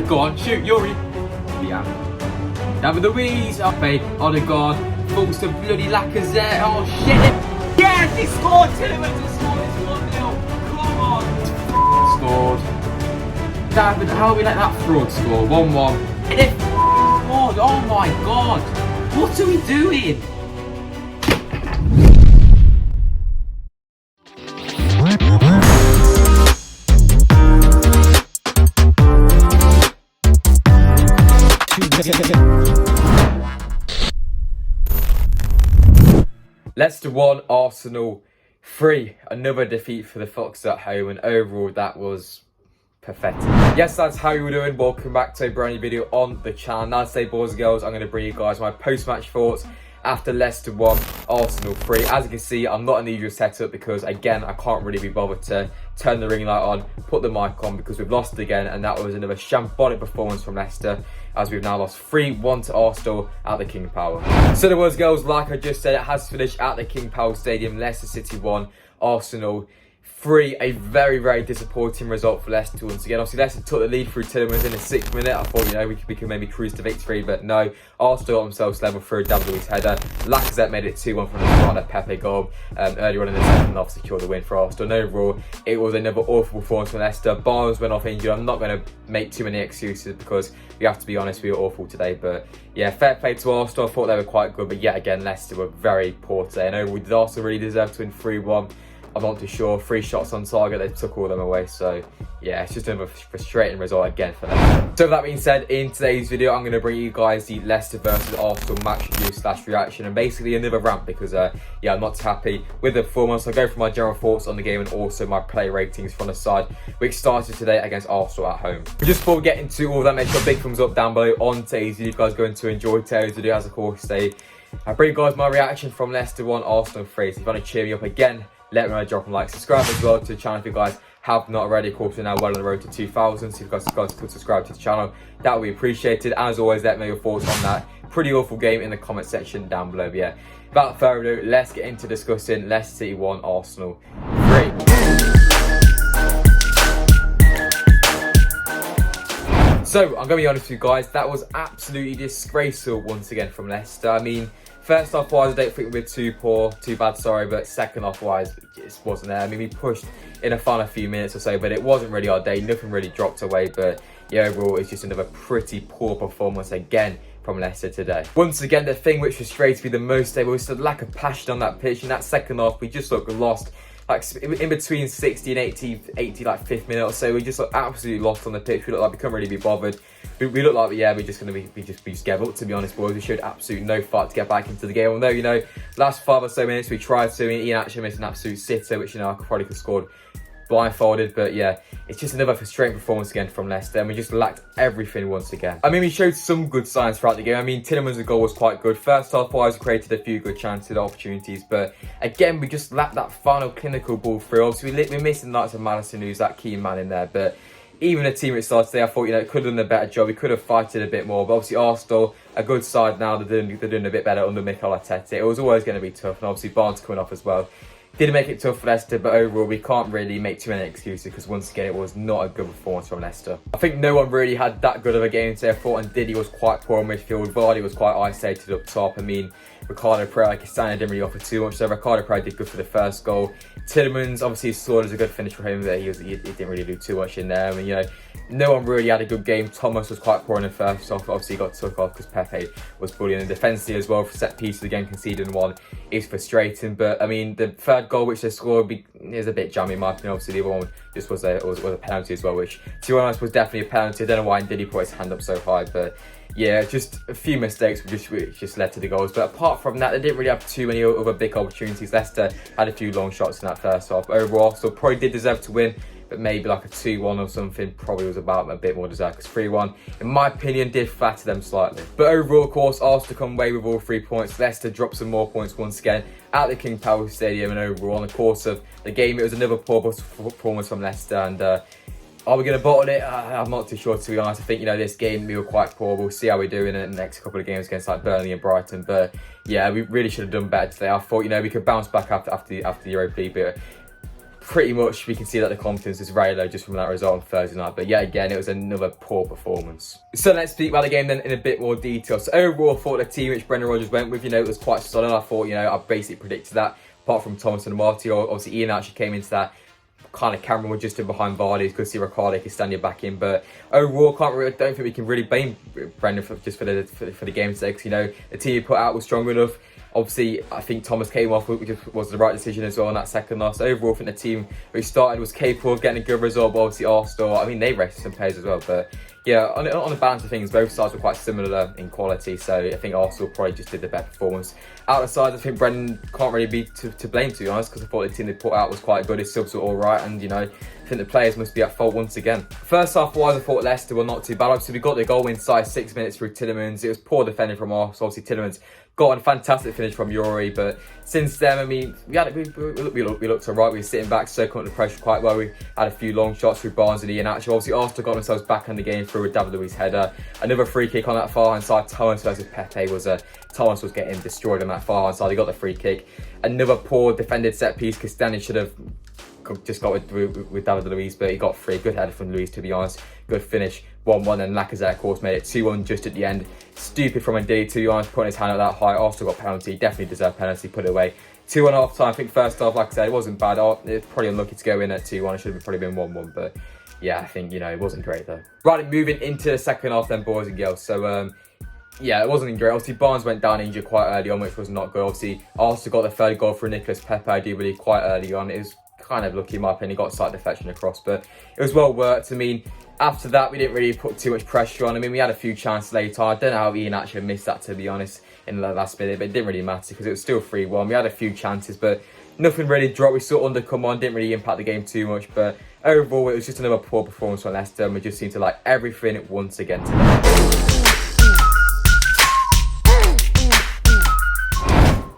Go on, shoot, Youri. Yeah. Now with Luiz, Odegaard, falls to bloody Lacazette. Oh shit! Yes, he scored! Tielemans has scored. It's 1-0. Come on. Scored. David, how are we let that fraud score? 1-1. And it scored. Oh my god. What are we doing? Leicester 1, Arsenal 3. Another defeat for the Fox at home, and overall that was pathetic. Yes, that's how you were doing. Welcome back to a brand new video on the channel. Now today, boys and girls, I'm going to bring you guys my post-match thoughts after Leicester 1, Arsenal 3. As you can see, I'm not in the usual setup because, again, I can't really be bothered to turn the ring light on, put the mic on, because we've lost again, and that was another shambolic performance from Leicester, as we've now lost 3-1 to Arsenal at the King Power. So the boys and girls, like I just said, it has finished at the King Power Stadium. Leicester City 1, Arsenal 3, a very, very disappointing result for Leicester once again. Obviously, Leicester took the lead through Tielemans in the 6th minute. I thought, we could maybe cruise to victory, but no. Arsenal got themselves level through a Luiz header. Lacazette made it 2-1 from the start of Pepe goal. Earlier on in the second half, secured the win for Arsenal. And overall, it was another awful performance from Leicester. Barnes went off injured. I'm not going to make too many excuses because we have to be honest, we were awful today. But yeah, fair play to Arsenal. I thought they were quite good, but yet again, Leicester were very poor today. And overall, did Arsenal really deserve to win 3-1? I'm not too sure. 3 shots on target, they took all of them away. So yeah, it's just another frustrating result again for them. So with that being said, in today's video, I'm going to bring you guys the Leicester versus Arsenal match review / reaction, and basically another rant because yeah, I'm not too happy with the performance. I'll go through my general thoughts on the game and also my play ratings from the side, which started today against Arsenal at home. But just before we get into all that, make sure a big thumbs up down below on today's video. If you guys are going to enjoy today's video, as of course I bring you guys my reaction from Leicester 1, Arsenal 3. So if you want to cheer me up again, let me know, drop a like, subscribe as well to the channel if you guys have not already. Of course, we're now well on the road to 2,000, so if you guys could subscribe to the channel, that would be appreciated. As always, let me know your thoughts on that pretty awful game in the comment section down below. But yeah, without further ado, let's get into discussing Leicester City 1, Arsenal 3. So, I'm going to be honest with you guys, that was absolutely disgraceful once again from Leicester. I mean, first half wise, I don't think we were too bad, sorry, but second half wise, it just wasn't there. I mean, we pushed in a final few minutes or so, but it wasn't really our day. Nothing really dropped away, but yeah, overall, it's just another pretty poor performance again from Leicester today. Once again, the thing which frustrates me the most today was the lack of passion on that pitch. In that second half, we just looked lost. Like in between 60 and 80 like 5th minute or so, we just looked absolutely lost on the pitch. We looked like we couldn't really be bothered. We looked like, yeah, we're just gonna we just gave up, to be honest, boys. We showed absolutely no fight to get back into the game. Although, last 5 or so minutes we tried to, Ian actually missed an absolute sitter, which I probably could have scored blindfolded. But yeah, it's just another frustrating performance again from Leicester, and we just lacked everything once again. I mean, we showed some good signs throughout the game. I mean, Tielemans' goal was quite good. First half wise, we created a few good chances, opportunities, but again, we just lacked that final clinical ball through. Obviously, we're missing the likes of Madison, who's that key man in there, but even the team it started today, I thought, it could have done a better job. We could have fighted a bit more. But obviously, Arsenal, a good side now. They're doing a bit better under Nicolas Pepe. It was always going to be tough. And obviously, Barnes coming off as well. Didn't make it tough for Leicester, but overall, we can't really make too many excuses because, once again, it was not a good performance from Leicester. I think no one really had that good of a game today. I thought Ndidi was quite poor in midfield. Vardy was quite isolated up top. I mean, Ricardo Pereira, like his standard, didn't really offer too much. So Ricardo Pereira did good for the first goal. Tielemans, obviously, scored as a good finish for him, but he didn't really do too much in there. I mean, no one really had a good game. Thomas was quite poor in the first half. Obviously, he got took off because Pepe was bullying. And defensively as well, for set piece, again, conceding one is frustrating. But I mean, the third goal which they scored is a bit jammy in my opinion. Obviously, the other one just was a penalty as well, which, to be honest, was definitely a penalty. I don't know why Ndidi put his hand up so high, but yeah, just a few mistakes which just led to the goals. But apart from that, they didn't really have too many other big opportunities. Leicester had a few long shots in that first half. Overall, Arsenal probably did deserve to win, but maybe like a 2-1 or something probably was about a bit more deserved, because 3-1, in my opinion, did flatter them slightly. But overall, of course, Arsenal come away with all 3 points. Leicester dropped some more points once again at the King Power Stadium, and overall, on the course of the game, it was another poor performance from Leicester. And are we going to bottle it? I'm not too sure, to be honest. I think, this game, we were quite poor. We'll see how we do in the next couple of games against like Burnley and Brighton. But yeah, we really should have done better today. I thought, we could bounce back after the Europa League, but pretty much we can see that the confidence is very low just from that result on Thursday night. But yet again, it was another poor performance. So let's speak about the game then in a bit more detail. So overall, I thought the team which Brendan Rodgers went with, it was quite solid. I thought, I basically predicted that. Apart from Thomas and Marty, obviously Ian actually came into that kind of Cameron was just in behind Vardy. It's good to see Ricardo Castagna back in, but overall, I don't think we can really blame Brendan for the game today, because the team he put out was strong enough. Obviously, I think Thomas came off, which was the right decision as well in that second half. So overall, I think the team who started was capable of getting a good result. But obviously, Arsenal, they rested some players as well. But yeah, on the balance of things, both sides were quite similar in quality. So I think Arsenal probably just did the better performance. Out of the sides, I think Brendan can't really be to blame, to be honest, because I thought the team they put out was quite good. His subs were all right, and I think the players must be at fault once again. First half-wise, I thought Leicester were not too bad. Obviously, we got the goal inside 6 minutes through Tielemans. It was poor defending from Arsenal. Obviously, Tielemans got a fantastic finish from Youri, but since then, we looked alright. We were sitting back, soaking up the pressure quite well. We had a few long shots through Barnes and Ian. Actually, obviously, Arsenal got themselves back in the game through a David Luiz header. Another free kick on that far hand side. Thomas versus Pepe Thomas was getting destroyed on that far hand side. He got the free kick. Another poor defended set piece. Castagna should have just got with David Luiz, but he got free. Good header from Luiz, to be honest. Good finish. 1-1, and Lacazette, of course, made it 2-1 just at the end. Stupid from Ndidi, to be honest, putting his hand out that high. Arsenal got penalty. Definitely deserved penalty. Put it away. 2-1 half time. I think first half, like I said, it wasn't bad. It's probably unlucky to go in at 2-1. It should have probably been 1-1, but yeah, I think, it wasn't great though. Right, moving into the second half then, boys and girls. So, yeah, it wasn't great. Obviously, Barnes went down injured quite early on, which was not good. Obviously, Arsenal got the third goal for Nicolas Pepe, I do believe, quite early on. It was kind of lucky in my opinion. He got a slight deflection across, but it was well worked. After that, we didn't really put too much pressure on. We had a few chances later. I don't know how Ian actually missed that, to be honest, in the last minute, but it didn't really matter because it was still 3-1. We had a few chances, but nothing really dropped. We saw undercome on, didn't really impact the game too much, but overall, it was just another poor performance from Leicester, and we just seemed to like everything once again today.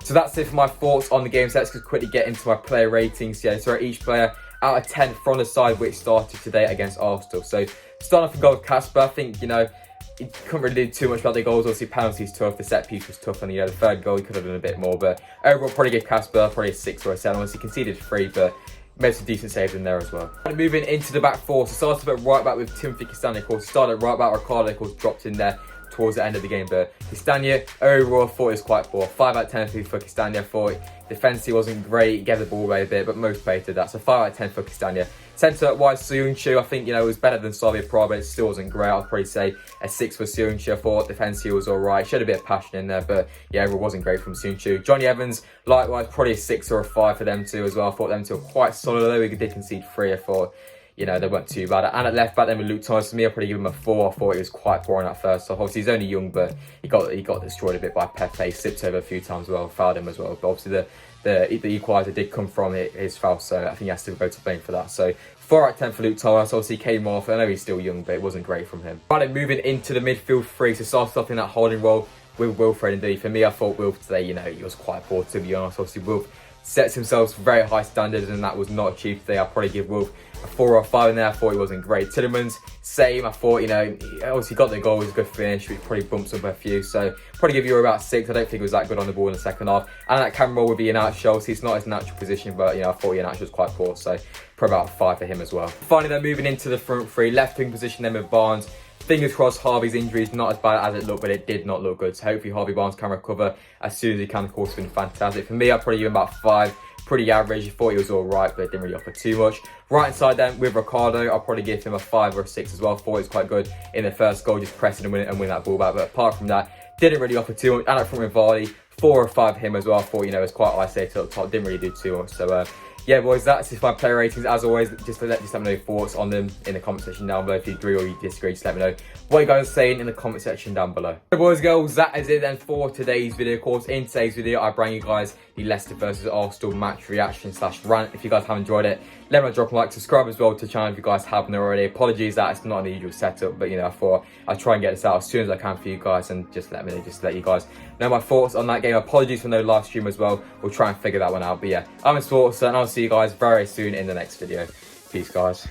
So that's it for my thoughts on the game. So let's just quickly get into my player ratings. Yeah, so each player out of 10 from the side which started today against Arsenal. So starting off with goal with Kasper, I think, he couldn't really do too much about the goals. Obviously, penalties tough, the set piece was tough, and the third goal he could have done a bit more. But overall, probably give Kasper probably a 6 or a 7. Obviously, conceded 3, but made some decent saves in there as well. Moving into the back four, so started at right back with Timothy Castagna, of course. Started at right back, Ricardo, of course, dropped in there towards the end of the game, but Castagna overall I thought it was quite poor. 5 out of 10 for Castagna. I thought defensively wasn't great, he gave the ball away a bit, but most players did that. So 5 out of 10 for Castagna. Centre wise, Soyuncu, I think, it was better than Slavia Prague, but it still wasn't great. I'd probably say a 6 for Soyuncu. I thought defensively was alright. Showed a bit of passion in there, but yeah, it wasn't great from Soyuncu. Johnny Evans, likewise, probably a 6 or a 5 for them too as well. I thought them two were quite solid, although we did concede 3. I thought, they weren't too bad. And at left back then with Luke Thomas, for me, I'd probably give him a 4. I thought he was quite poor in that first half. Obviously, he's only young, but he got destroyed a bit by Pepe. Slipped over a few times as well, fouled him as well. But obviously, the equaliser did come from his foul, so I think he has to go to blame for that. So 4 out of 10 for Luke Thomas. Obviously, came off. I know he's still young, but it wasn't great from him. Right, then moving into the midfield 3, so started off in that holding role with Wilfred. Indeed, for me, I thought Wilf today, he was quite poor, to be honest. Obviously, Wilf sets himself very high standards, and that was not achieved today. I'll probably give Wilf a 4 or 5 in there. I thought he wasn't great. Tielemans, same. I thought, he obviously got the goal. It was a good finish. He probably bumps up a few. So probably give you about 6. I don't think he was that good on the ball in the second half. And that camera roll with Ian Achel. It's not his natural position, but I thought Ian Achel was quite poor. So probably about a 5 for him as well. Finally, then moving into the front 3, left wing position then with Barnes. Fingers crossed Harvey's injury is not as bad as it looked, but it did not look good. So hopefully Harvey Barnes can recover as soon as he can. Of course, it's been fantastic. For me, I'd probably give him about 5. Pretty average. I thought he was all right, but it didn't really offer too much. Right hand side then with Ricardo, I'll probably give him a 5 or a 6 as well. I thought he was quite good in the first goal, just pressing and win that ball back. But apart from that, didn't really offer too much. And up front with Vardy, 4 or 5 him as well. I thought, it was quite isolated up top, didn't really do too much. So yeah, boys, that's just my player ratings. As always, just let me know your thoughts on them in the comment section down below. If you agree or you disagree, just let me know what you guys are saying in the comment section down below. So boys and girls, that is it then for today's video. Of course, in today's video, I bring you guys the Leicester versus Arsenal match reaction / rant. If you guys have enjoyed it, let me know, drop a like, subscribe as well to the channel if you guys haven't already. Apologies that it's not an usual setup, but I thought I'd try and get this out as soon as I can for you guys, and just let you guys know my thoughts on that game. Apologies for no live stream as well. We'll try and figure that one out. But yeah, I'm in SPORTSA, and I'll see you guys very soon in the next video. Peace, guys.